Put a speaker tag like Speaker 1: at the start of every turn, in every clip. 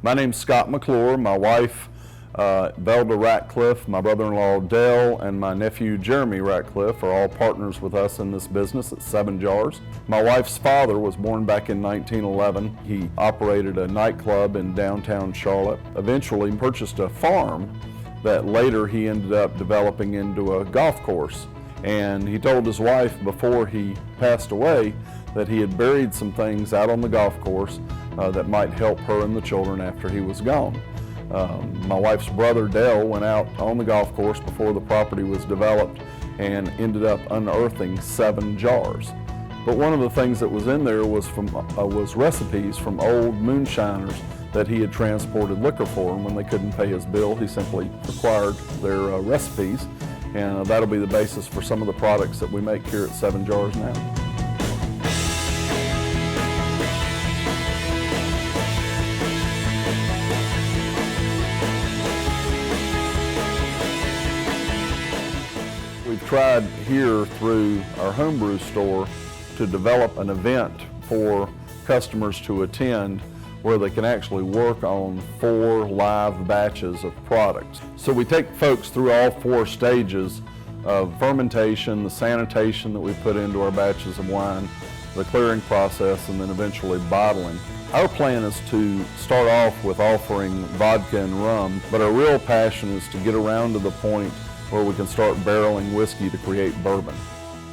Speaker 1: My name's Scott McClure. My wife, Velda Ratcliffe, my brother-in-law Dale, and my nephew Jeremy Ratcliffe are all partners with us in this business at 7 Jars. My wife's father was born back in 1911. He operated a nightclub in downtown Charlotte, eventually purchased a farm that later he ended up developing into a golf course. And he told his wife before he passed away that he had buried some things out on the golf course that might help her and the children after he was gone. My wife's brother Dale went out on the golf course before the property was developed and ended up unearthing 7 jars. But one of the things that was in there was recipes from old moonshiners that he had transported liquor for, and when they couldn't pay his bill, he simply acquired their recipes, and that'll be the basis for some of the products that we make here at 7 Jars now. We've tried here through our homebrew store to develop an event for customers to attend where they can actually work on 4 live batches of products. So we take folks through all 4 stages of fermentation, the sanitation that we put into our batches of wine, the clearing process, and then eventually bottling. Our plan is to start off with offering vodka and rum, but our real passion is to get around to the point where we can start barreling whiskey to create bourbon.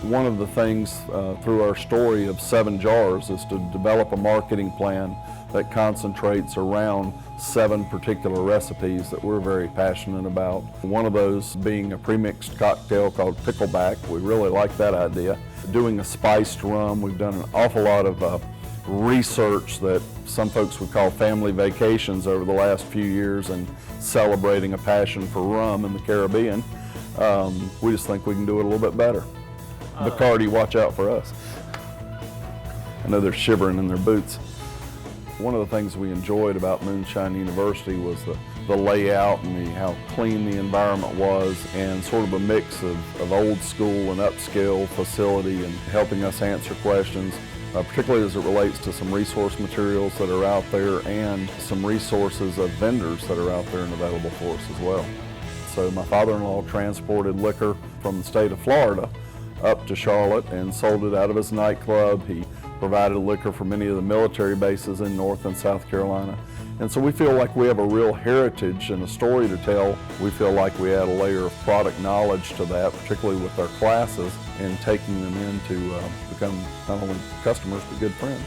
Speaker 1: One of the things through our story of 7 Jars is to develop a marketing plan that concentrates around 7 particular recipes that we're very passionate about. One of those being a premixed cocktail called Pickleback. We really like that idea. Doing a spiced rum, we've done an awful lot of research that some folks would call family vacations over the last few years and celebrating a passion for rum in the Caribbean. We just think we can do it a little bit better. Bacardi, watch out for us. I know they're shivering in their boots. One of the things we enjoyed about Moonshine University was the layout and how clean the environment was, and sort of a mix of old school and upscale facility, and helping us answer questions, particularly as it relates to some resource materials that are out there and some resources of vendors that are out there and available for us as well. So my father-in-law transported liquor from the state of Florida up to Charlotte and sold it out of his nightclub. He provided liquor for many of the military bases in North and South Carolina. And so we feel like we have a real heritage and a story to tell. We feel like we add a layer of product knowledge to that, particularly with our classes, and taking them in to become not only customers but good friends.